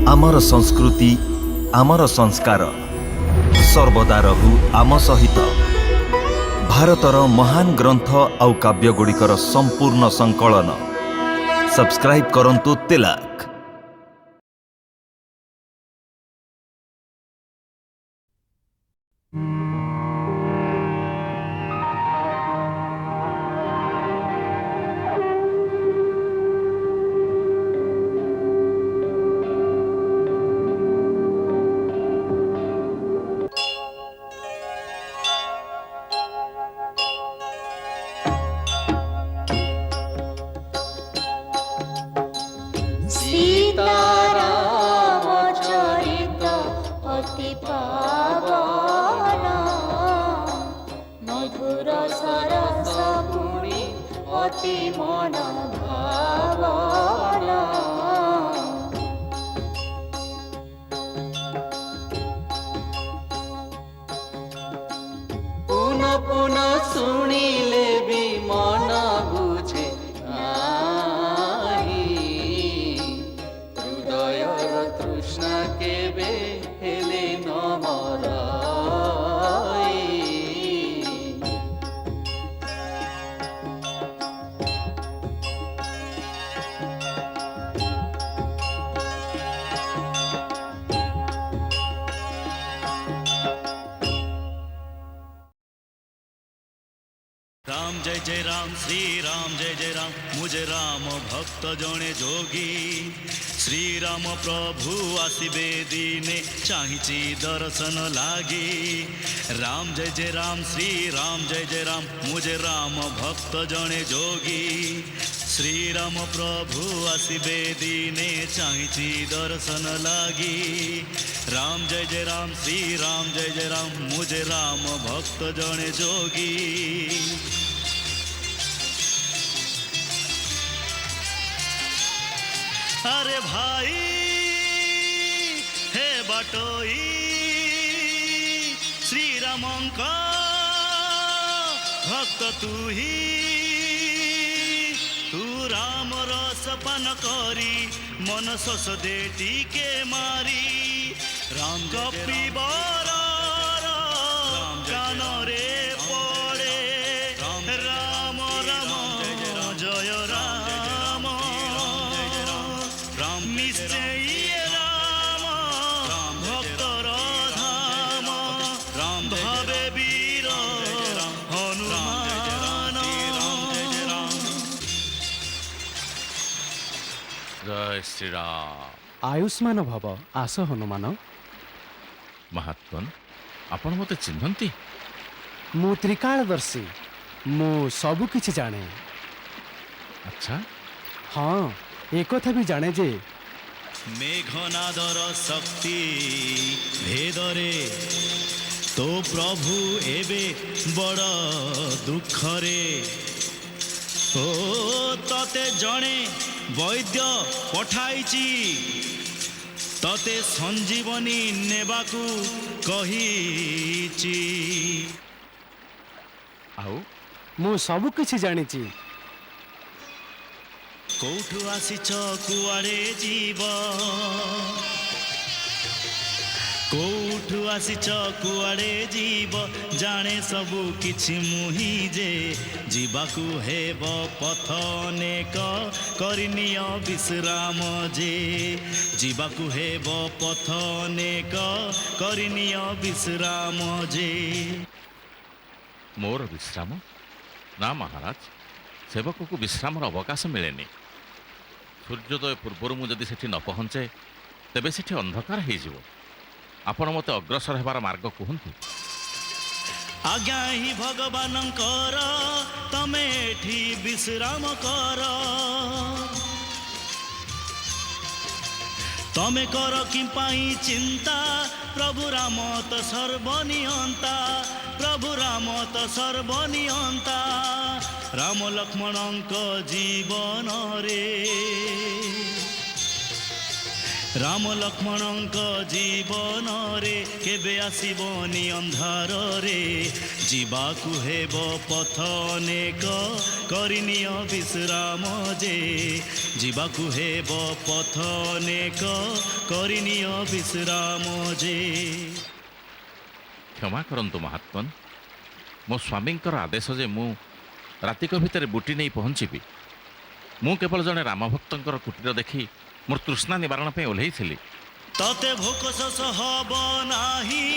आमर संस्कृति आमर संस्कार सर्वदा रहु आम सहित। भारतर महान ग्रंथ आउ काव्यगुड़िकर संपूर्ण संकलन सब्सक्राइब करंतु तिलक। राम जय जय राम श्री राम जय जय राम मुझे राम भक्त जणे जोगी श्री राम प्रभु आसिबे दिने चाहिछि दर्शन लागी। राम जय जय राम श्री राम जय जय राम मुझे राम भक्त जणे जोगी श्री राम प्रभु आसिबे दिने चाहिछि दर्शन लागी। राम जय जय राम श्री राम जय जय राम मुझे राम भक्त जणे जोगी। अरे भाई हे बाटोई श्री रामंक भक्त तू ही तू राम रस पान करी मन शोष दे टीके मारी राम कपी बर कान रे पड़े राम राम जय राम राम निश्चय राम भक्तर धाम राम भावे वीर हनुमान। जय श्री राम। आयुष्मान भव आस हनुमान। महात्मन आपण मते चिन्हନ୍ତି? मु त्रिकालदर्शी मु सबु किछि जाने। अच्छा हाँ एक कथा भी जाने जे मेघनादर शक्ति भेदरे तो प्रभु एबे बड़ दुखरे ओ तते जणे वैद्य पठाइची तते संजीवनी नेबाकू कहिची। आउ मु सबु किछि जानिची। कौठु आसीच कुआड़े जीव कौठु आसीच कुआड़े जीव जाने सबु किछि मुही जे जीवाकू हेब पथ अनेक करिनिय विश्राम जे जीवाकू हेब पथ अनेक करिनिय विश्राम जे। मोर विश्राम ना महाराज सेवक को विश्राम अवकाश मिलेनी। सूर्योदय पूर्वर मुझे सेठी न पहुँचे तेबे सेठी अंधकार हो। आपण मते अग्रसर हेबार मार्ग कहतु। आज्ञा ही भगवानंकर तमे एठी विश्राम कर तमे कर कि पाई चिंता प्रभु राम तो सर्वनियंता प्रभु राम तो सर्वनियंता राम लक्ष्मणंक जीवन रे ରାମ ଲକ୍ଷ୍ମଣଙ୍କ ଜୀବନରେ କେବେ ଆସିବନି ଅନ୍ଧାରରେ, ଯିବାକୁ ହେବ ପଥ ଅନେକ କରିନିଅ ବିଶ୍ରାମ ଯେ, ଯିବାକୁ ହେବ ପଥ ଅନେକ କରିନିଅ ବିଶ୍ରାମ ଯେ। କ୍ଷମା କରନ୍ତୁ ମହାତ୍ମନ୍, ମୋ ସ୍ୱାମୀଙ୍କର ଆଦେଶ ଯେ ମୁଁ ରାତିକ ଭିତରେ ବୁଟି ନେଇ ପହଞ୍ଚିବି। ମୁଁ କେବଳ ଜଣେ ରାମଭକ୍ତଙ୍କର କୁଟୀର ଦେଖି ମୋର ତୃଷ୍ଣା ନିବାରଣ ପାଇଁ ଓହ୍ଲେଇଥିଲି। ତତେ ଭୋକ ଶୋଷ ହବ ନାହିଁ,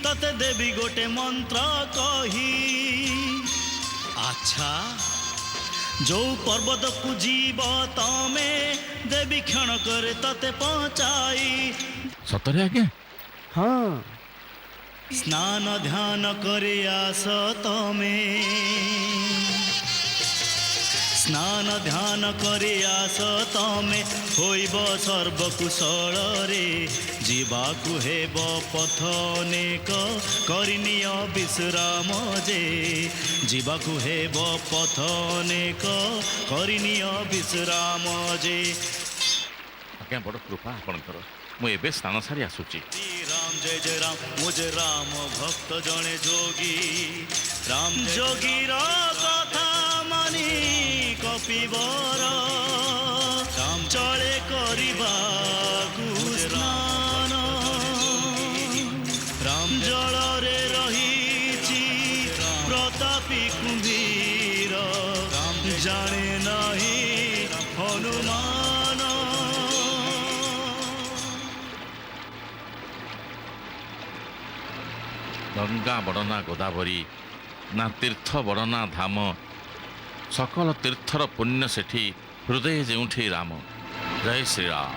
ତତେ ଦେବି ଗୋଟେ ମନ୍ତ୍ର କହି। ଆଚ୍ଛା, ଯୋଉ ପର୍ବତକୁ ଯିବ ତମେ, ଦେବି କ୍ଷଣକରେ ତତେ ପହଞ୍ଚାଇ। ସତରେ ଆଜ୍ଞା? ହଁ, ସ୍ନାନ ଧ୍ୟାନ କରି ଆସ ତମେ, ସ୍ନାନ ଧ୍ୟାନ କରି ଆସ ତମେ, ହୋଇବ ସର୍ବକୁଶଳରେ, ଯିବାକୁ ହେବ ପଥ ଅନେକ କରିନିଅ ବିଶ୍ରାମ ଯେ, ଯିବାକୁ ହେବ ପଥ ଅନେକ କରିନିଅ ବିଶ୍ରାମ ଯେ। ଆଜ୍ଞା ବଡ଼ କୃପା ଆପଣଙ୍କର, ମୁଁ ଏବେ ସ୍ନାନ ସାରି ଆସୁଛି। ରାମ ଜୟ ଜୟ ରାମ, ମୁଁ ଯେ ରାମ ଭକ୍ତ ଜଣେ ଯୋଗୀ। ରାମ ଯୋଗୀର କଥା ମାନି କପିବର, ରାମ ଚଳେ କରିବାକୁ ସ୍ନାନ। ରାମ ଜଳରେ ରହିଛି ପ୍ରତାପୀ କୁମ୍ଭୀର, ଜାଣେ ନାହିଁ ହନୁମାନ। ଗଙ୍ଗା ବଡ଼ନା ଗୋଦାବରୀ, ନା ତୀର୍ଥ ବଡ଼ନା ଧାମ, ସକଳ ତୀର୍ଥର ପୁଣ୍ୟ ସେଠି, ହୃଦୟ ଯେଉଁଠି ରାମ। ଜୟ ଶ୍ରୀରାମ।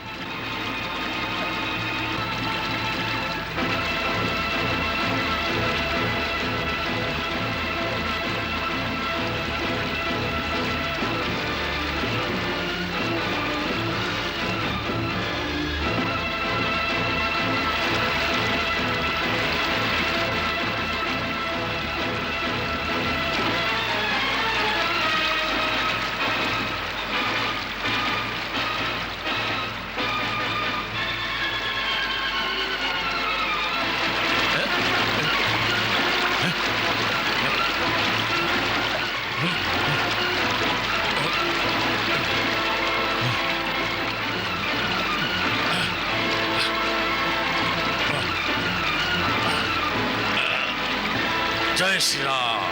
জয় শ্রীরাম।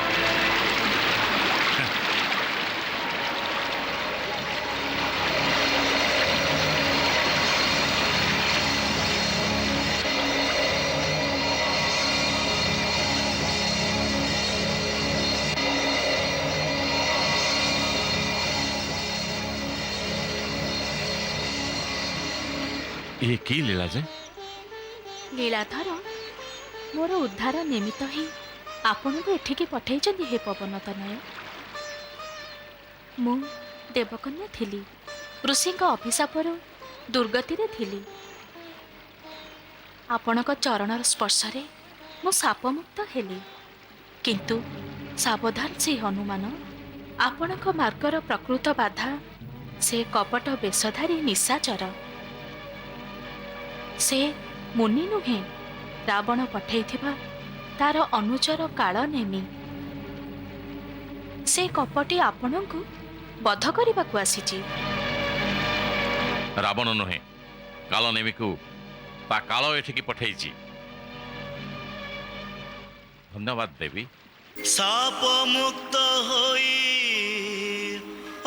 ଇଏ କି ଲୀଳା ଯେ? ଲୀଳାଧର ମୋର ଉଦ୍ଧାର ନିମିତ୍ତ ହିଁ ଆପଣଙ୍କୁ ଏଠିକି ପଠାଇଛନ୍ତି ହେ ପବନତନୟ। ମୁଁ ଦେବକନ୍ୟା ଥିଲି, ଋଷିଙ୍କ ଅଭିଶାପରୁ ଦୁର୍ଗତିରେ ଥିଲି। ଆପଣଙ୍କ ଚରଣର ସ୍ପର୍ଶରେ ମୁଁ ଶାପମୁକ୍ତ ହେଲି। କିନ୍ତୁ ସାବଧାନ ସେ ହନୁମାନ, ଆପଣଙ୍କ ମାର୍ଗର ପ୍ରକୃତ ବାଧା ସେ କପଟ ବେଶଧାରୀ ନିଶାଚର। ସେ ମୁନି ନୁହେଁ, ରାବଣ ପଠାଇଥିବା ତାର ଅନୁଚର କାଳ ନେମି। ସେ କପଟି ଆପଣଙ୍କୁ ବଧ କରିବାକୁ ଆସିଛି। ରାବଣ ନୁହେଁ, କାଳ ନେମିକୁ ତା କାଳ ଏଠିକି ପଠେଇଛି। ଧନ୍ୟବାଦ ଦେବୀ। ସାପ ମୁକ୍ତ ହୋଇ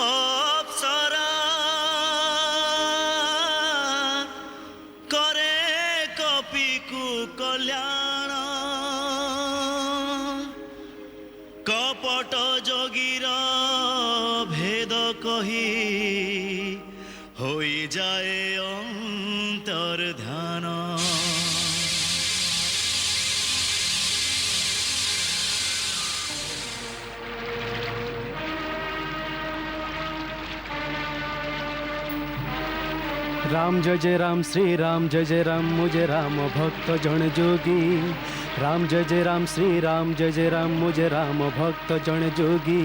ଅପ୍ସରା କରେ କପିକୁ କଲ୍ୟାଣ। କପଟ ଯୋଗୀର ଭେଦ କହି ହୋଇଯାଏ ଅନ୍ତର୍ଧ୍ୟାନ। राम जय जय राम, श्री राम जय जय राम, मुझे राम भक्त जन जोगी। राम जय राम श्री राम जय राम मुझे राम भक्त जड़े जोगी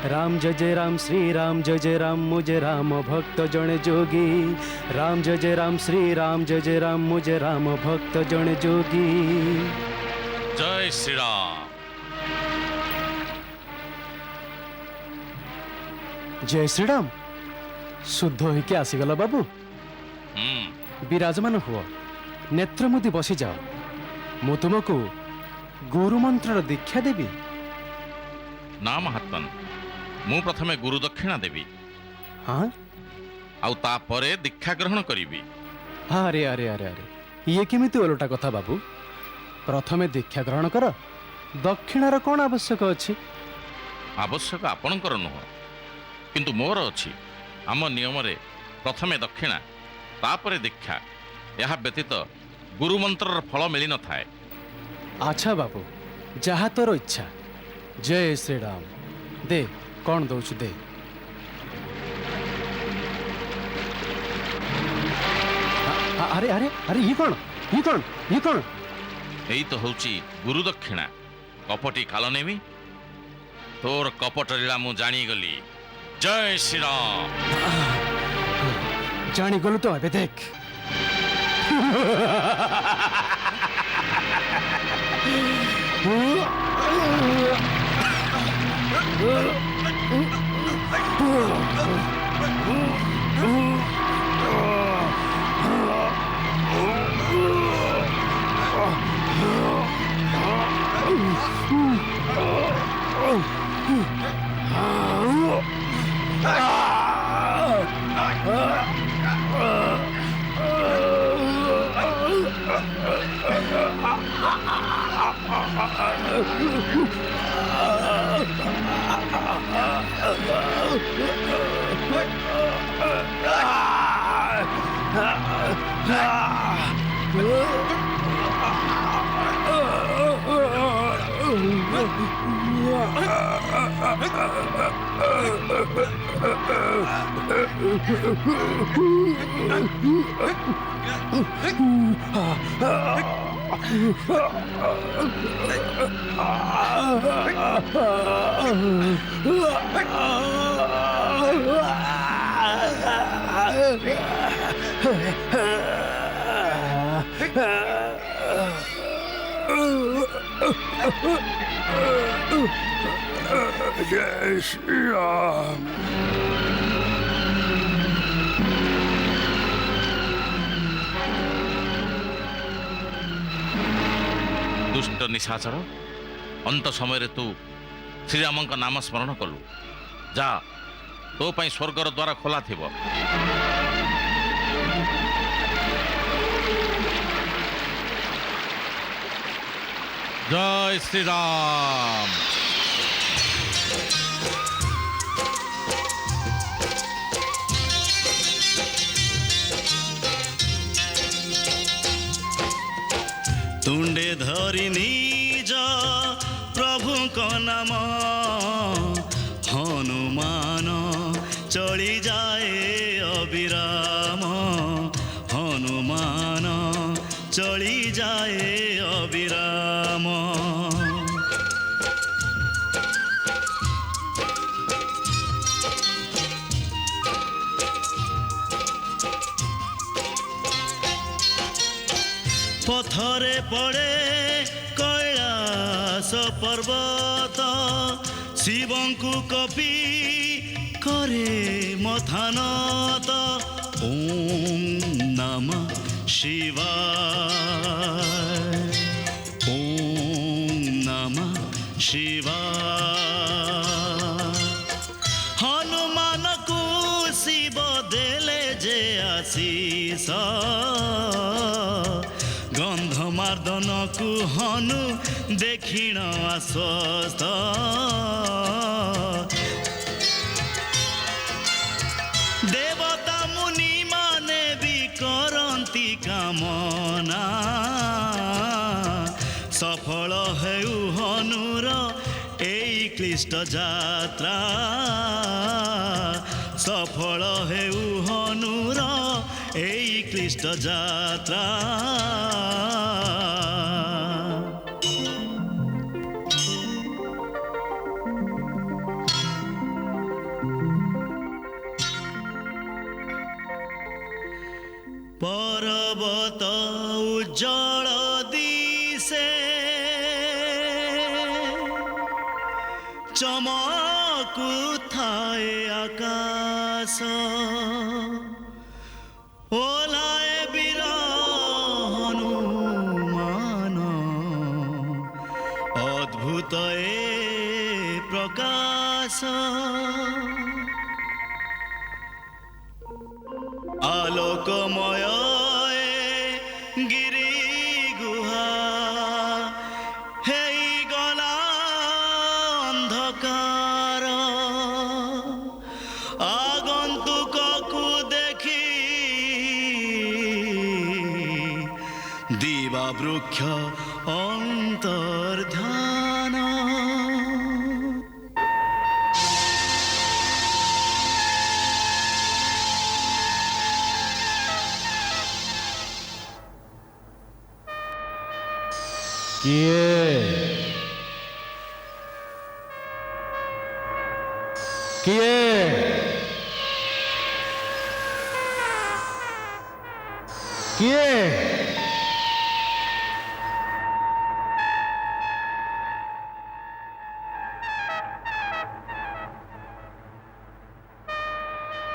राम जय राम श्री राम जय राम मुझे राम भक्त जड़े जोगी राम जय राम श्री राम जय राम मुझे राम भक्त जड़े जोगी। जय श्री राम। जय श्रीराम शुद्ध होके आसीगल बाबू विराजमान हुआ नेत्र मुदी बसी जाओ मु तुमको गुरु मंत्र दीक्षा देवी। ना महात्मन मु प्रथमे गुरु दक्षिणा देवी हाँ आउ तापरे दीक्षा ग्रहण करिबी। अरे अरे अरे अरे ये केमिति ओलटा कथा बाबू प्रथमे दीक्षा ग्रहण कर दक्षिणार कौन आवश्यक अछि? आवश्यक आपणकर नुह किंतु मोर अछि आम नियम रे प्रथमे दक्षिणा तापरे दीक्षा यह व्यतीत गुरु मंत्रर फल मिली न थाए। अच्छा बाबू जहा तोर इच्छा। जय श्री राम दे कौन दौच दे। अरे अरे अरे ये कौन ये कौन ये कौन? एई तो होची गुरु दक्षिणा कपटी काल नेमी तोर कपट लीला मु जानी गली। जय श्री राम। जानी गलु तो अबे देख जय श्री राम। दुष्ट निशाचर अंत समय तू श्रीराम नाम स्मरण कलु जा तो पाई स्वर्गर द्वार खोला थिबो। जय श्री राम। तुंडे धरि निज प्रभु को नाम हनुमान चली जाए अविराम हनुमान चली जाए अविराम। पथरे पड़े कैलास पर्वत शिवं को कपि करे मथानत ओम नमः शिवाय ओम नमः शिवाय। हनुमान को शिव देले जे आशीष गंधमार्दन को हनु देखिण आश्वस्त देवता मुनि माने भी करंती कामना सफल हेउ हनुर एई क्लिष्ट यात्रा सफल हेउ हनुर एई क्लिष्ट यात्रा। पर्वत उज्जवल दिसे चमकुଥାଏ आकाश ओलाए वीर हनुमान अद्भुत ए प्रकाश आलोकमय गिरी गुहा हेई गला अंधकार आगंतुकକୁ देखि दिवा वृक्ष अंतर्धान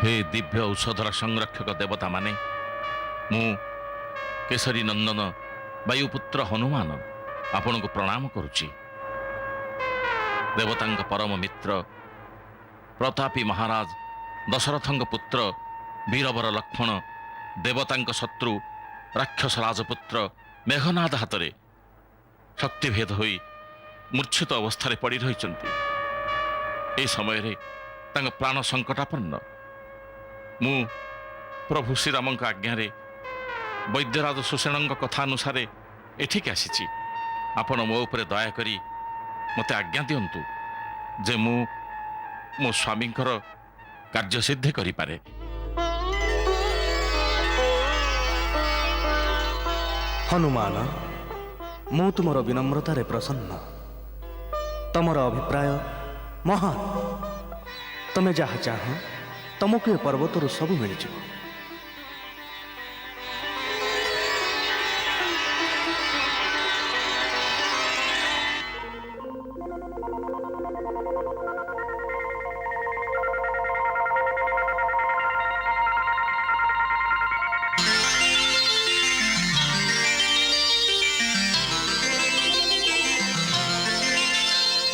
हे दिव्य औषधर संरक्षक देवता माने मु केसरी नंदन वायुपुत्र हनुमान आपण को प्रणाम करुची। देवतांक परम मित्र प्रतापी महाराज दशरथंक पुत्र वीरवर लक्ष्मण देवतांक शत्रु राक्षस राजपुत्र मेघनाद हातरे शक्तिभेद होई मूर्छित अवस्था पड़ी रही ए समय तांक प्राण संकटापन्न मु प्रभु श्रीराम आज्ञा वैद्यराज सुसेन कथा अनुसार एठिक आसी आपण मो उपरे दया करी मते आज्ञा दियंतु जे मु मो स्वामींकर कार्यसिद्धि करि पारे। हनुमान मु तुमर विनम्रतार प्रसन्न तमर अभिप्राय महान तमे जहा चाह तुमको ए पर्वतर सबू मिल जाए।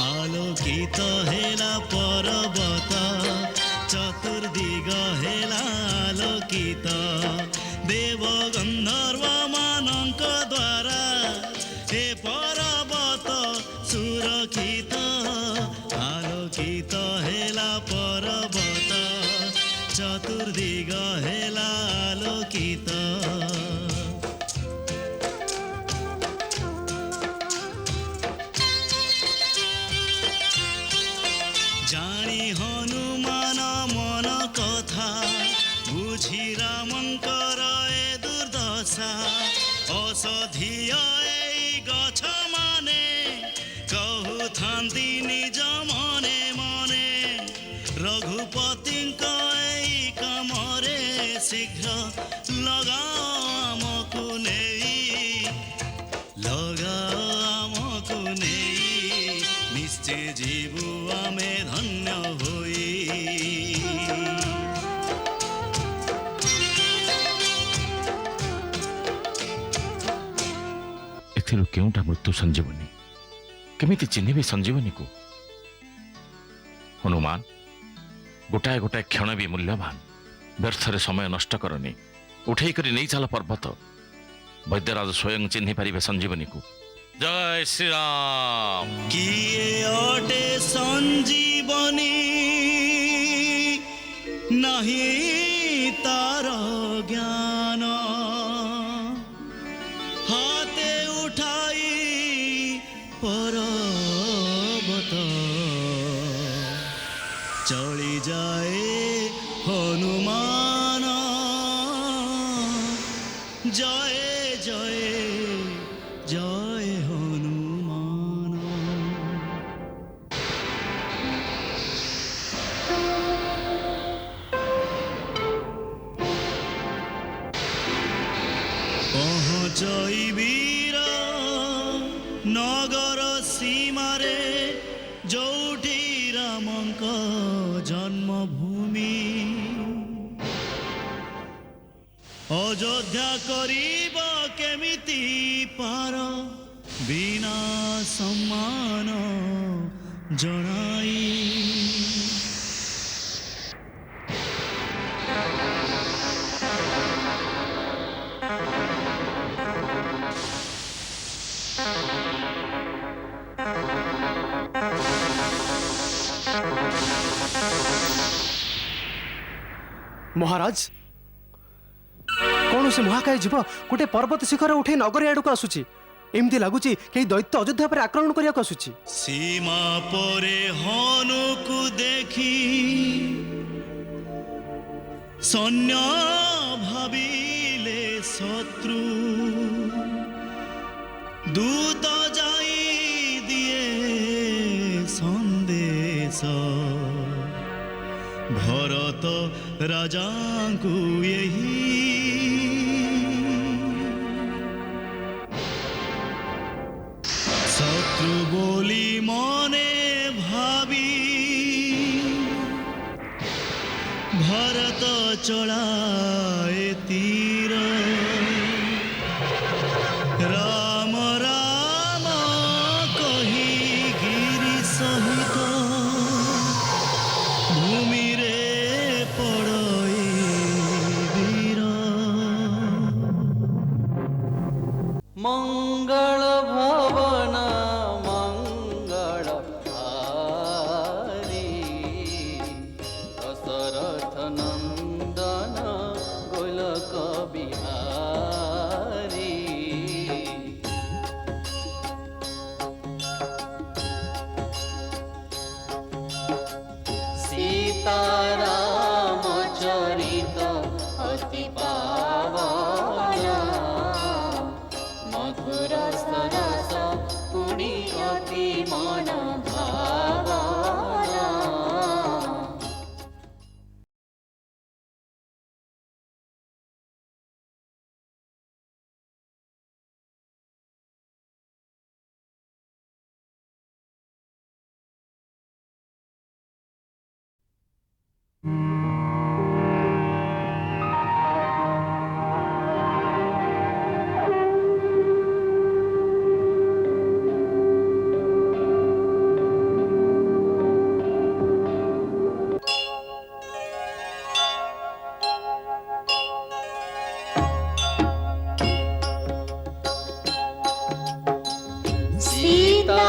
आलोकित हेला पर्वत चतुर्दिग हेला आलोकित देव गंधर्व मानक द्वारा हे पर्वत सुरक्षित आलोकित हेला पर्वत चतुर्दिग हेला आलोकित जानी हनुमान मन कथा बुझी रामंकर ए दुर्दशा औषधीय ए गछ माने कहूथांती निज मने मने रघुपतिंक ए कामरे शीघ्र लगाओ आमकु नेई लगाओ आमकु नेई निश्चय जीवु आमे धन्य होई। एथिरु केउटा मृत्यु संजीवनी केमिति चिन्हिबे संजीवनी को हनुमान गोटाए गोटाए क्षण भी मूल्यवान व्यर्थरे समय नष्ट करनी उठेई करी नहीं चल पर्वत वैद्यराज स्वयं चिन्हि पारिबे संजीवनी को। जय श्री राम। किए अटे संजीवनी नहीं तार ज्ञान हाथे उठाई पर्वत चली जाए हनुमान जय जय जय हनुमान। ଅଜୈବୀର ନଗର ସୀମାରେ ଯୋଉଠି ରାମଙ୍କ ଜନ୍ମଭୂମି ଅଯୋଧ୍ୟା କରିବ କେମିତି ପାର ବିନା ସମ୍ମାନ ଜଣାଇ। महाराज कौन से महाकाय जीव गोटे पर्वत शिखर उठे नगर आड़ को आसुची एमती लगुच कई दैत्य अयोध्या पर आक्रमण करने को आसुची। सीमा परे हनुकु देखी सैन्य भाविले शत्रु दूत जाई दिए संदेश भरत राजांकु यही शत्रु बोली मने भावी भरत चलाए तीर राम राम कही गिरी सहित भूमि रे पड़े वीर। मंगल भवन मंगल हारी दशरथ नंदन गोलक बिहारी सीताराम चरित अति पावन मधुर सरस पुणी अति मन भावना।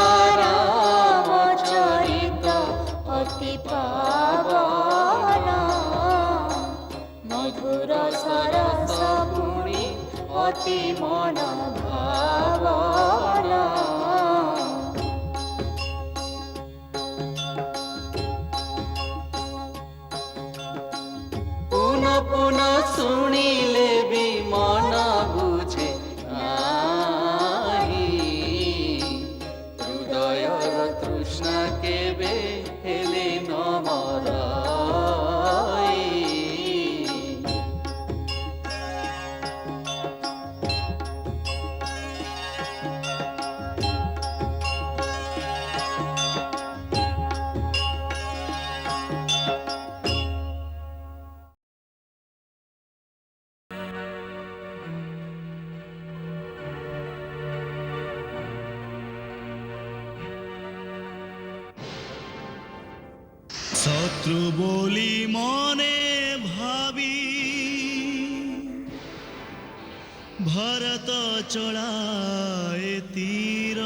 सीताराम चरित अति पावन मधुर सरस पुणी अति मन भावना। पुनः पुनः सुनिले भी मन बुझे नाही हृदयर तृष्णा केबे हेले न मराई। शत्रु बोली मने भावी भरत चलाए तीर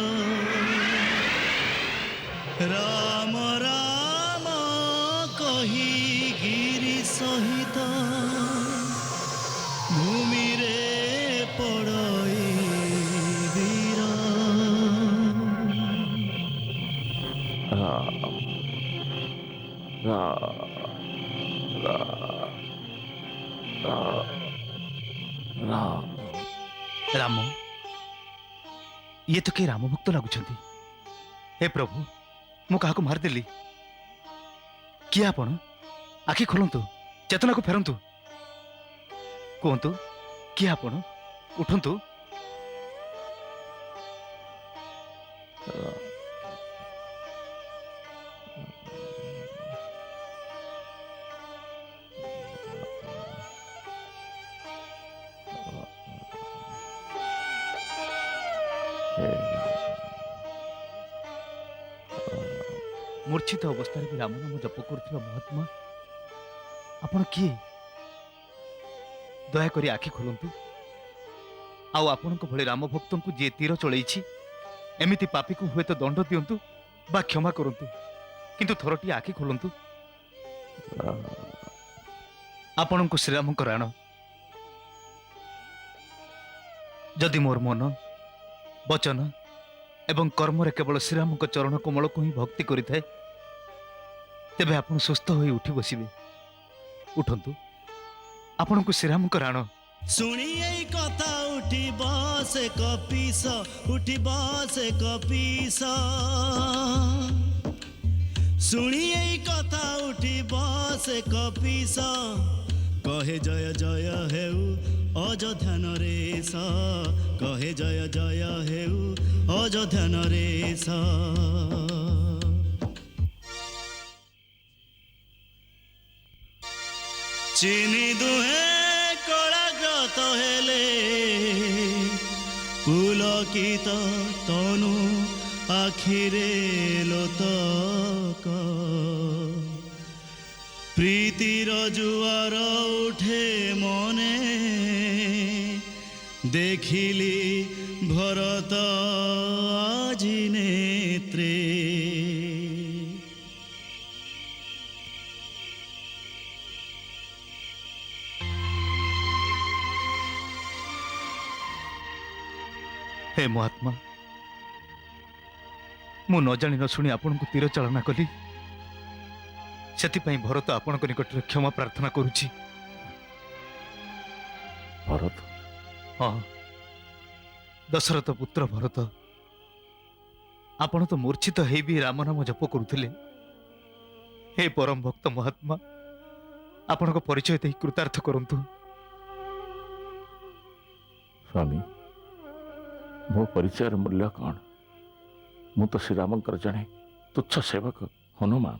राम राम कही गिरी सहित भूमि रे पड़े वीर। राम ये तो के राम भक्त लगुंट। हे प्रभु मु क्या मारदेली किए आपण आखि खोलतु चेतना को फेरतु कहतु किए आपण उठंतु ମୂର୍ଚ୍ଛିତ ଅବସ୍ଥାରେ ବି ରାମ ନାମ ଜପ କରୁଥିବା ମହାତ୍ମା ଆପଣ କିଏ? ଦୟାକରି ଆଖି ଖୋଲନ୍ତୁ ଆଉ ଆପଣଙ୍କ ଭଳି ରାମ ଭକ୍ତଙ୍କୁ ଯିଏ ତୀର ଚଳେଇଛି ଏମିତି ପାପୀକୁ ହୁଏତ ଦଣ୍ଡ ଦିଅନ୍ତୁ ବା କ୍ଷମା କରନ୍ତୁ, କିନ୍ତୁ ଥରଟିଏ ଆଖି ଖୋଲନ୍ତୁ। ଆପଣଙ୍କୁ ଶ୍ରୀରାମଙ୍କ ରାଣ। ଯଦି ମୋର ମନ, ବଚନ ଏବଂ କର୍ମରେ କେବଳ ଶ୍ରୀରାମଙ୍କ ଚରଣ କୋମଳକୁ ହିଁ ଭକ୍ତି କରିଥାଏ, ତେବେ ଆପଣ ସୁସ୍ଥ ହୋଇ ଉଠି ବସିବେ। ଉଠନ୍ତୁ, ଆପଣଙ୍କୁ ଶ୍ରୀରାମଙ୍କ ରାଣ। ଶୁଣି ଏଇ କଥା ଉଠିବ ସେ କପିସ, ଉଠିବ ସେ କପିସ। ଶୁଣି ଏଇ କଥା ଉଠିବ ସେ କପିସ, କହେ ଜୟ ଜୟ ହେଉ ଅଯୋଧ୍ୟା ନରେଶ, କହେ ଜୟ ଜୟ ହେଉ ଅଯୋଧ୍ୟା ନରେଶ। ଚିନି ଦୁହେଁ କଳାଗ୍ରତ ହେଲେ, ପୁଲକିତ ତନୁ ଆଖିରେ ଲୋତକ, ପ୍ରୀତିର ଜୁଆର ଉଠେ ମନେ, ଦେଖିଲି ଭରତ ଆଜି ନେତ୍ରେ। ହେ ମହାତ୍ମା, ମୁଁ ନ ଜାଣି ନ ଶୁଣି ଆପଣଙ୍କୁ ତୀର ଚାଳନା କଲି, ସେଥିପାଇଁ ଭରତ ଆପଣଙ୍କ ନିକଟରେ କ୍ଷମା ପ୍ରାର୍ଥନା କରୁଛି। ଭରତ? ହଁ, ଦଶରଥ ପୁତ୍ର ଭରତ। ଆପଣ ତ ମୂର୍ଚ୍ଛିତ ହେଇ ବି ରାମ ନାମ ଜପ କରୁଥିଲେ। ହେ ପରମ ଭକ୍ତ ମହାତ୍ମା, ଆପଣଙ୍କ ପରିଚୟ ଦେଇ କୃତାର୍ଥ କରନ୍ତୁ। ସ୍ୱାମୀ, ମୋ ପରିଚୟର ମୂଲ୍ୟ କ'ଣ? ମୁଁ ତ ଶ୍ରୀରାମଙ୍କର ଜଣେ ତୁଚ୍ଛ ସେବକ ହନୁମାନ।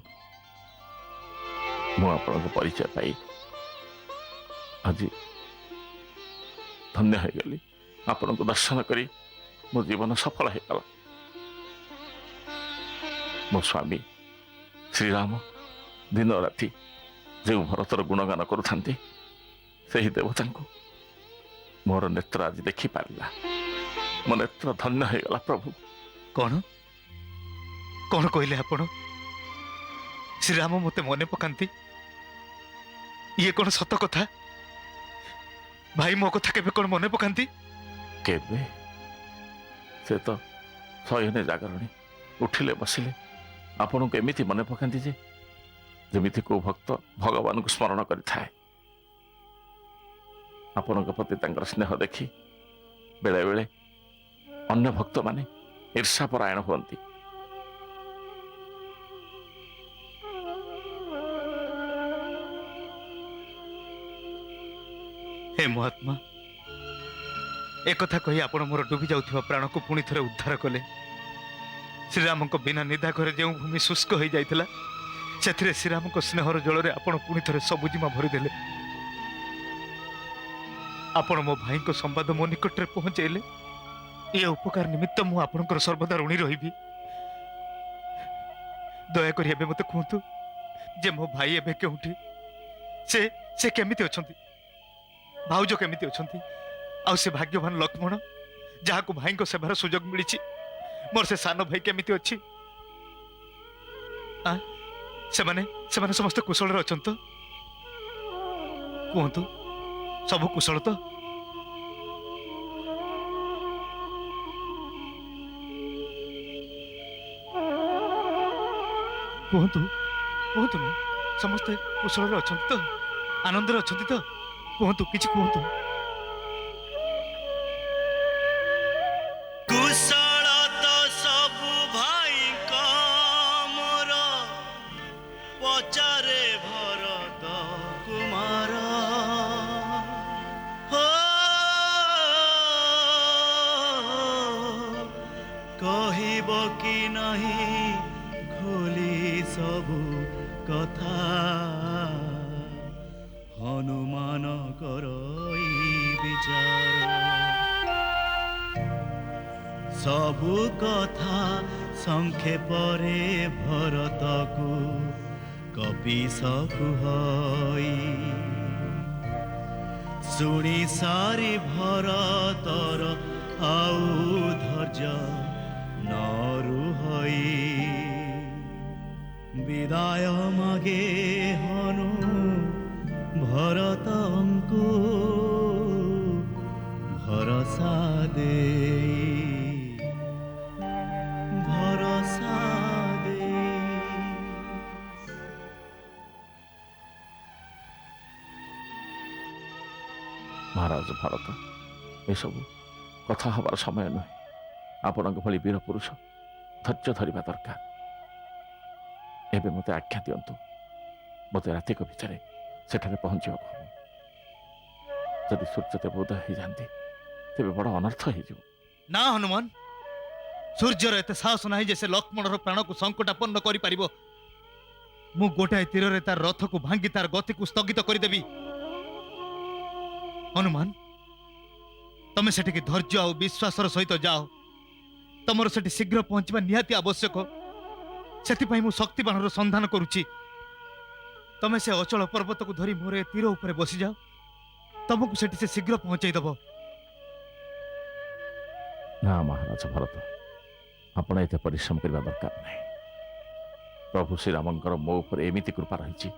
ମୁଁ ଆପଣଙ୍କ ପରିଚୟ ପାଇ ଆଜି ଧନ୍ୟ ହୋଇଗଲି। ଆପଣଙ୍କୁ ଦର୍ଶନ କରି ମୋ ଜୀବନ ସଫଳ ହୋଇଗଲା। ମୋ ସ୍ୱାମୀ ଶ୍ରୀରାମ ଦିନ ରାତି ଯେଉଁ ଭରତର ଗୁଣଗାନ କରୁଥାନ୍ତି, ସେହି ଦେବତାଙ୍କୁ ମୋର ନେତ୍ର ଆଜି ଦେଖିପାରିଲା। ମୋ ନେତ୍ର ଧନ୍ୟ ହୋଇଗଲା ପ୍ରଭୁ। କଣ କଣ କହିଲେ ଆପଣ? ଶ୍ରୀରାମ ମୋତେ ମନେ ପକାନ୍ତି? ଇଏ କଣ ସତ କଥା? ଭାଇ ମୋ କଥା କେବେ କଣ ମନେ ପକାନ୍ତି? କେବେ? ସେ ତ ଶୟନେ ଜାଗରଣୀ, ଉଠିଲେ ବସିଲେ ଆପଣଙ୍କୁ ଏମିତି ମନେ ପକାନ୍ତି ଯେ ଯେମିତି କୋଉ ଭକ୍ତ ଭଗବାନଙ୍କୁ ସ୍ମରଣ କରିଥାଏ। ଆପଣଙ୍କ ପ୍ରତି ତାଙ୍କର ସ୍ନେହ ଦେଖି ବେଳେବେଳେ ଅନ୍ୟ ଭକ୍ତମାନେ ଈର୍ଷାପରାୟଣ ହୁଅନ୍ତି। ହେ ମହାତ୍ମା, ଏକଥା କହି ଆପଣ ମୋର ଡୁବି ଯାଉଥିବା ପ୍ରାଣକୁ ପୁଣି ଥରେ ଉଦ୍ଧାର କଲେ। ଶ୍ରୀରାମଙ୍କ ବିନା ନିଦା ଘରେ ଯେଉଁ ଭୂମି ଶୁଷ୍କ ହୋଇଯାଇଥିଲା, ସେଥିରେ ଶ୍ରୀରାମଙ୍କ ସ୍ନେହର ଜଳରେ ଆପଣ ପୁଣି ଥରେ ସବୁଜିମା ଭରିଦେଲେ। ଆପଣ ମୋ ଭାଇଙ୍କ ସମ୍ବାଦ ମୋ ନିକଟରେ ପହଞ୍ଚାଇଲେ। ଏ ଉପକାର ନିମିତ୍ତ ମୁଁ ଆପଣଙ୍କର ସର୍ବଦା ଋଣୀ ରହିବି। ଦୟାକରି ଏବେ ମୋତେ କୁହନ୍ତୁ ଯେ ମୋ ଭାଇ ଏବେ କେଉଁଠି? ସେ କେମିତି ଅଛନ୍ତି? ଭାଉଜ କେମିତି ଅଛନ୍ତି? ଆଉ ସେ ଭାଗ୍ୟବାନ ଲକ୍ଷ୍ମଣ, ଯାହାକୁ ଭାଇଙ୍କ ସେବାର ସୁଯୋଗ ମିଳିଛି, ମୋର ସେ ସାନ ଭାଇ କେମିତି ଅଛି? ସେମାନେ ସମସ୍ତେ କୁଶଳରେ ଅଛନ୍ତି ତ? କୁହନ୍ତୁ, ସବୁ କୁଶଳ ତ? କୁହନ୍ତୁ କୁହନ୍ତୁ ନା, ସମସ୍ତେ କୁଶଳରେ ଅଛନ୍ତି ତ? ଆନନ୍ଦରେ ଅଛନ୍ତି ତ? କୁହନ୍ତୁ, କିଛି କୁହନ୍ତୁ। କୁଶଳ ତ ସବୁ ଭାଇଙ୍କ ମୋର, ପଚାରେ ଭରତ କୁମାର। କହି କହିବ କି ନାହିଁ ଖୋଲି ସବୁ କଥା ହନୁମାନଙ୍କର ଏଇ ବିଚାର ସବୁ କଥା ସଂକ୍ଷେପରେ ଭରତକୁ କପିସକୁ ହଇ ଶୁଣି ସାରି ଭରତର ଆଉ ଧୈର୍ଯ୍ୟ ନରୁ ହଇ ବିଦାୟ ମାଗେ ହନୁ ଭରତଙ୍କୁ ଭରସା ଦେଇ ଭରସା ଦେଇ ମହାରାଜ ଭାରତ ଏସବୁ କଥା ହେବାର ସମୟ ନୁହେଁ। ଆପଣଙ୍କ ଭଳି ବୀର ପୁରୁଷ ଧୈର୍ଯ୍ୟ ଧରିବା ଦରକାର। ଏବେ ମୋତେ ଆଜ୍ଞା ଦିଅନ୍ତୁ, ମୋତେ ରାତିକ ଭିତରେ ସେଠାରେ ପହଞ୍ଚିବାକୁ ହେବ। ଯଦି ସୂର୍ଯ୍ୟଦେବ ଉଦୟ ହେଇଯାଆନ୍ତି ତେବେ ବଡ଼ ଅନର୍ଥ ହେଇଯିବ। ନା ହନୁମାନ, ସୂର୍ଯ୍ୟର ଏତେ ସାହସ ନାହିଁ ଯେ ସେ ଲକ୍ଷ୍ମଣର ପ୍ରାଣକୁ ସଙ୍କଟାପନ୍ନ କରିପାରିବ। ମୁଁ ଗୋଟାଏ ତୀରରେ ତାର ରଥକୁ ଭାଙ୍ଗି ତାର ଗତିକୁ ସ୍ଥଗିତ କରିଦେବି। ହନୁମାନ, ତମେ ସେଠିକି ଧୈର୍ଯ୍ୟ ଆଉ ବିଶ୍ୱାସର ସହିତ ଯାଅ। ତମର ସେଠି ଶୀଘ୍ର ପହଞ୍ଚିବା ନିହାତି ଆବଶ୍ୟକ। ସେଥିପାଇଁ ମୁଁ ଶକ୍ତିବାଣର ସନ୍ଧାନ କରୁଛି। ତମେ ସେ ଅଚଳ ପର୍ବତକୁ ଧରି ମୋର ଏ ତୀର ଉପରେ ବସିଯାଅ। ତମକୁ ସେଠି ସେ ଶୀଘ୍ର ପହଞ୍ଚାଇ ଦେବ। ନା ମହାରାଜ ଭରତ, ଆପଣ ଏତେ ପରିଶ୍ରମ କରିବା ଦରକାର ନାହିଁ। ପ୍ରଭୁ ଶ୍ରୀରାମଙ୍କର ମୋ ଉପରେ ଏମିତି କୃପା ରହିଛି,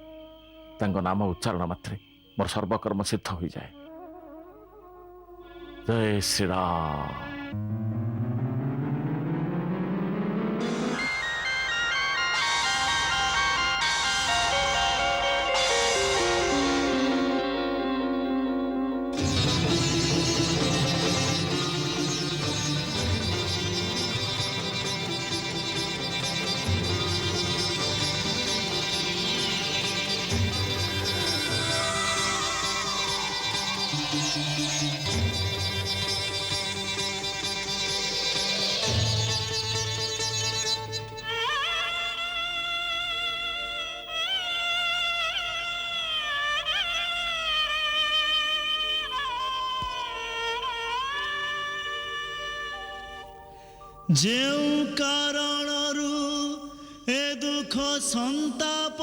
ତାଙ୍କ ନାମ ଉଚ୍ଚାରଣ ମାତ୍ରେ ମୋର ସର୍ବକର୍ମ ସିଦ୍ଧ ହୋଇଯାଏ। ଜୟ ଶ୍ରୀରାମ। ଯେଉଁ କାରଣରୁ ଏ ଦୁଃଖ ସନ୍ତାପ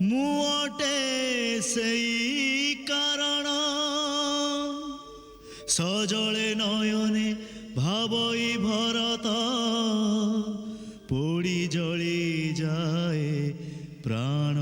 ମୁଁ ଅଟେ ସେଇ କାରଣ ସଜଳେ ନୟନେ ଭାବଇ ଭରତ ପୋଡ଼ି ଜଳି ଯାଏ ପ୍ରାଣ।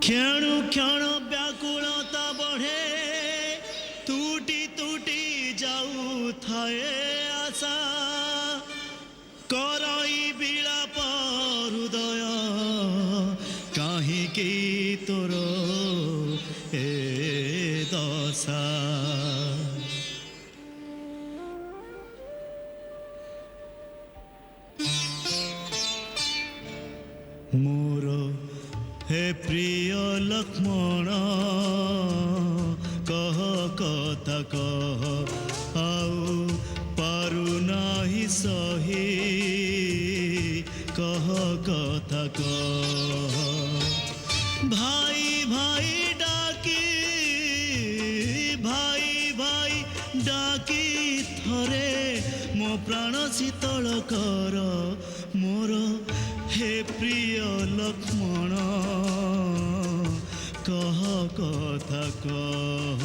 କ୍ଷଣୁ କ୍ଷଣ ବ୍ୟାକୁଳତା ବଢ଼େ, ତୁଟି ତୁଟି ଯାଉଥାଏ ଆଶା, କରଇ ବିଳାପ ହୃଦୟ କାହିଁକି ତୋର ଏ ଦଶା। ମୋର हे प्रिय लक्ष्मण कह कथा कह आउ पारु नाही सही, कह कथा कह भाई भाई डाकी, भाई भाई डाकी थरे मो प्राण शीतल कर मोर हे प्रिय लक्ष्मण कह कथा कह।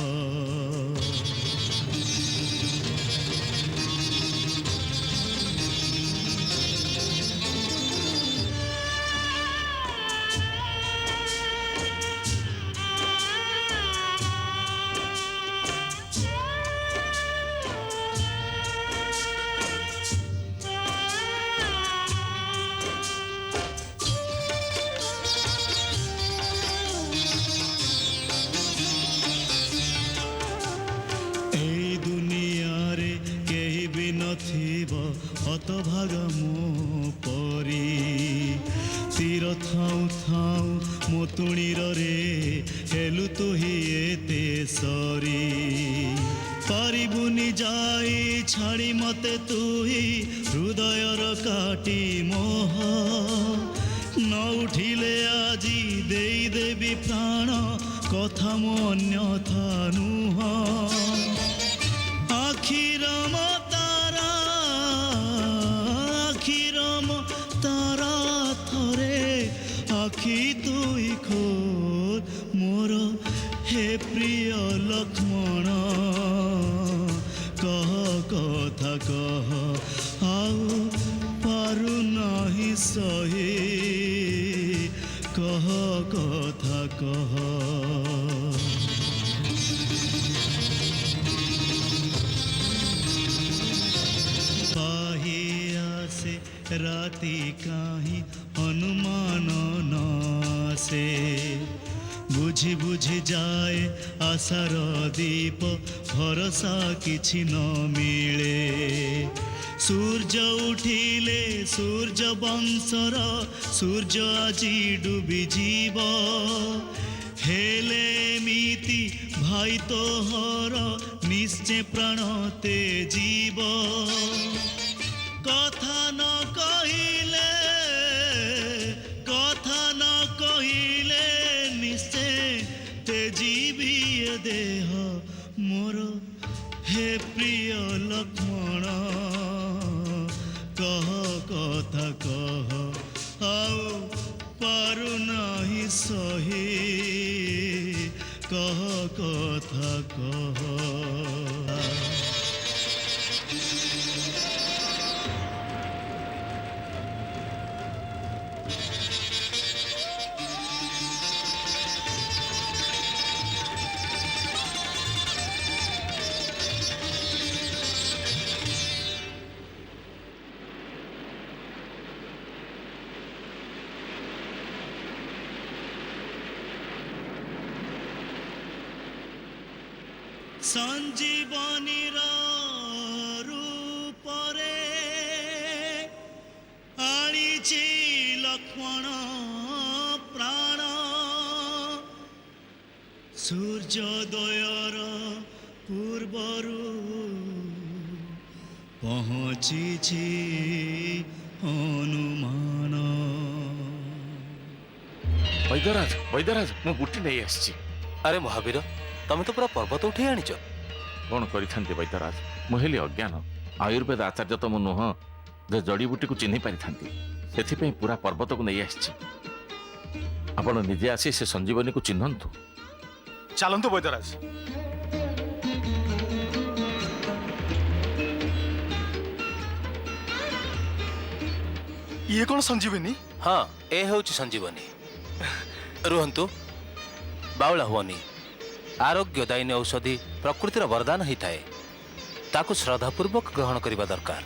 ହତଭାଗା ମୋ ପରି ତୀର ଥାଉ ଥାଉ ମୋ ତୁଣିରରେ ହେଲୁ ତୁ ହି ଏତେ ସରି ପାରିବୁନି ଯାଇ ଛାଡ଼ି ମତେ ତୁ ହି ହୃଦୟର କାଟି ମୋହ ନ ଉଠିଲେ ଆଜି ଦେଇଦେବି ପ୍ରାଣ କଥା ମୋ ଅନ୍ୟଥା ନୁହଁ ଆଖିର ମୋ ତାରା ଥରେ ଆଖି ତୁଇ ଖୋଲ ମୋର ହେ ପ୍ରିୟ ଲକ୍ଷ୍ମଣ କହ କଥା କହ ଆଉ ପାରୁନାହିଁ ସହି କହ କଥା କହ ପାହି ଆସେ ରାତି କାହିଁ ଅନୁମାନ ନାସେ ବୁଝି ବୁଝି ଯାଏ ଆଶାର ଦୀପ ଭରସା କିଛି ନ ମିଳେ ସୂର୍ଯ୍ୟ ଉଠିଲେ ସୂର୍ଯ୍ୟ ବଂଶର ସୂର୍ଯ୍ୟ ଆଜି ଡୁବିଯିବ ହେଲେ ଏମିତି ଭାଇ ତୋହର ନିଶ୍ଚେ ପ୍ରାଣ ତେଜିବ କଥା ନ କହିଲେ ନିଶ୍ଚେ ତେଜିବି ଏ ଦେହ ମୋର ହେ ପ୍ରିୟ ଲକ୍ଷ୍ମଣ କହ କଥା କହ ଆଉ ପାରୁନାହିଁ ସହି କହ କଥା କହ ସଞ୍ଜୀବନୀର ରୂପରେ ଆଣିଛି ଲକ୍ଷ୍ମଣ ପ୍ରାଣ ସୂର୍ଯ୍ୟୋଦୟର ପୂର୍ବରୁ ପହଞ୍ଚିଛି ହନୁମାନ ବୈଦ୍ୟରାଜ ମୁଁ ବୁଟି ନେଇ ଆସିଛି ଆରେ ମହାବୀର ତମେ ତ ପୁରା ପର୍ବତ ଉଠେଇ ଆଣିଛ କ'ଣ କରିଥାନ୍ତି ବୈଦ୍ୟରାଜ ମୁଁ ହେଲି ଅଜ୍ଞାନ ଆୟୁର୍ବେଦ ଆଚାର୍ଯ୍ୟ ତ ମୁଁ ନୁହଁ ଯେ ଜଡ଼ିବୁଟିକୁ ଚିହ୍ନି ପାରିଥାନ୍ତି ସେଥିପାଇଁ ପୁରା ପର୍ବତକୁ ନେଇ ଆସିଛି ଆପଣ ନିଜେ ଆସି ସେ ସଞ୍ଜୀବନୀକୁ ଚିହ୍ନନ୍ତୁ ଚାଲନ୍ତୁ ବୈଦ୍ୟରାଜ ଇଏ କ'ଣ ସଞ୍ଜୀବନୀ ହଁ ଏ ହେଉଛି ସଞ୍ଜୀବନୀ ରୁହନ୍ତୁ ବାଉଳା ହୁଅନି ଆରୋଗ୍ୟଦାୟିନୀ ଔଷଧି ପ୍ରକୃତିର ବରଦାନ ହେଇଥାଏ ତାକୁ ଶ୍ରଦ୍ଧାପୂର୍ବକ ଗ୍ରହଣ କରିବା ଦରକାର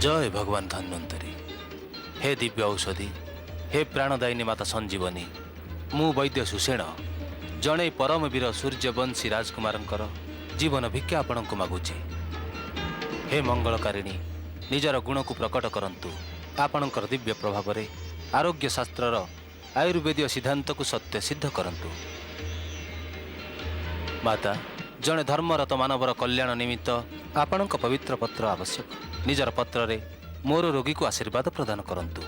ଜୟ ଭଗବାନ ଧନ୍ୱନ୍ତରୀ ହେ ଦିବ୍ୟ ଔଷଧି ହେ ପ୍ରାଣଦାୟିନୀ ମାତା ସଞ୍ଜୀବନୀ ମୁଁ ବୈଦ୍ୟ ସୁଷେଣ ଜଣେ ପରମବୀର ସୂର୍ଯ୍ୟବଂଶୀ ରାଜକୁମାରଙ୍କର ଜୀବନ ଭିକ୍ଷା ଆପଣଙ୍କୁ ମାଗୁଛି ହେ ମଙ୍ଗଳକାରିଣୀ ନିଜର ଗୁଣକୁ ପ୍ରକଟ କରନ୍ତୁ ଆପଣଙ୍କର ଦିବ୍ୟ ପ୍ରଭାବରେ ଆରୋଗ୍ୟ ଶାସ୍ତ୍ରର ଆୟୁର୍ବେଦୀୟ ସିଦ୍ଧାନ୍ତକୁ ସତ୍ୟ ସିଦ୍ଧ କରନ୍ତୁ ମାତା ଜଣେ ଧର୍ମରତ ମାନବର କଲ୍ୟାଣ ନିମିତ୍ତ ଆପଣଙ୍କ ପବିତ୍ର ପତ୍ର ଆବଶ୍ୟକ ନିଜର ପତ୍ରରେ ମୋର ରୋଗୀକୁ ଆଶୀର୍ବାଦ ପ୍ରଦାନ କରନ୍ତୁ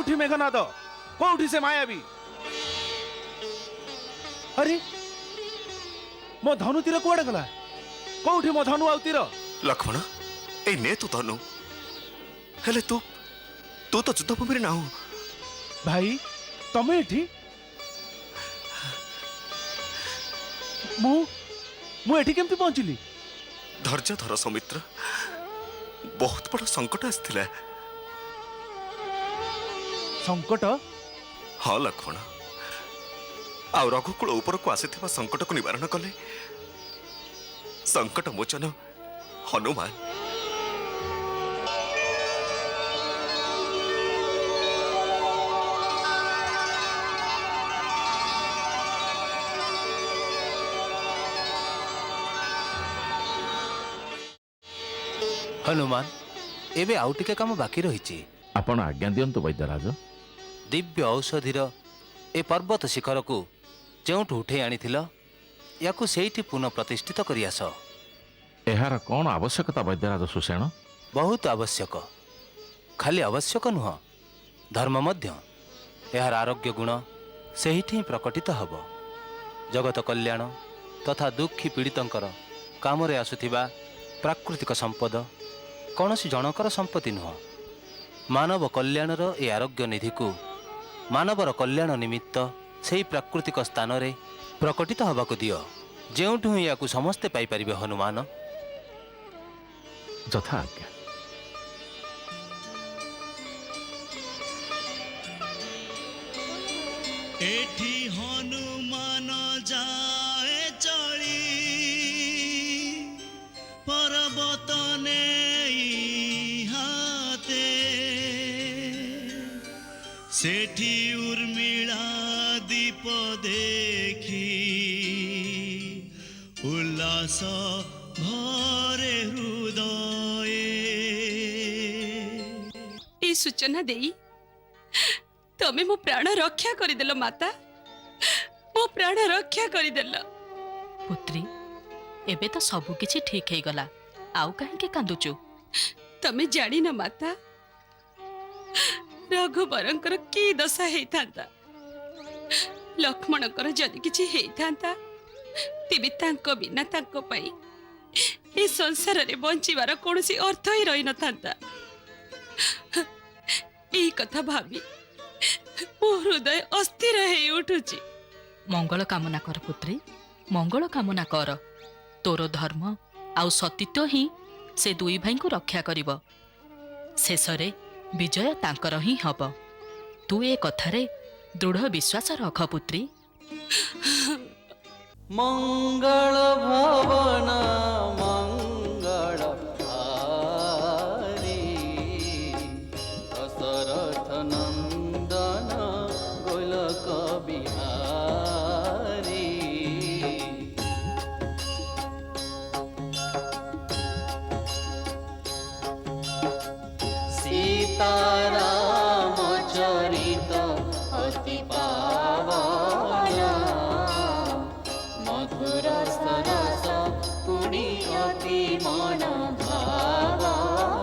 कोठी मेघनाद कोठी से मायावी अरे मो धनु तीर कुआडे गला कोठी मो धनु आउ तीर लक्ष्मण ए ने तू धनु हेले तू तू तो युद्ध भूमि ना भाई तमे एठी मु एठी केमती पहुंचली धैर्य धर सौमित्र बहुत बड़ संकट आसथिला संकट हाँ लक्ष्मण आ रघुकुल ऊपर को आसीथिबा संकट को निवारण कले संकट मोचन हनुमान हनुमान एबे आउ टिके काम बाकी रही आपण आज्ञा दियंतु वैद्यराज। दिव्य औषधिर ए पर्वत शिखर को जोठू उठे आनी याकू सेठी पुनः प्रतिष्ठित करी आस। एहार कौन आवश्यकता वैद्यराज सुसेन? बहुत आवश्यक खाली आवश्यक नुह धर्म मध्य एहार आरोग्य गुण सेठी प्रकटित हब। जगत कल्याण तथा दुखी पीड़ितंकर कामरे आसुथिबा प्राकृतिक संपद कौन सी जनकर संपत्ति नुह। मानव कल्याणर ए आरोग्य निधि को मानवर कल्याण निमित्त से प्राकृतिक स्थान रे प्रकटित हवाक दियो जेउठू या समस्ते पाई परिबे हनुमान। यथा आज्ञा। एठी हनुमान जाए चली पर्वत नेई हाते सेठी उर्मिला दीप देखी उल्लास भरे हृदय। ए सूचना देई तमे मो प्राण रक्षा करदेल माता मो प्राण रक्षा करदेल। पुत्री एबे तो सबु किछि ठीक हे गला आउ काहे के कांदुचु? तमे जानी ना माता रघुवरंकर की दशा हेई थांता लक्ष्मणकर जदि किछि हेई थांता तेबे तांको बिना तांको पई ए संसार रे बंचिबार कोनोसी अर्थ ही रही न थांता। एई कथा भाबी मो हृदय अस्थिर हे उठुची। मंगल कामना कर पुत्री मंगल कामना कर। तोर धर्म आउ सतीत्व ही से दुई भाई को रक्षा करिब। शेषरे विजय तांकर ही हब। तू ए कथारे दृढ़ विश्वास रख पुत्री। मंगल भवन मंगल हारी दशरथ नंदन गोलक बिहारी सीताराम चरित अति पावन मधुर सरस पुण्य अति मन भावन।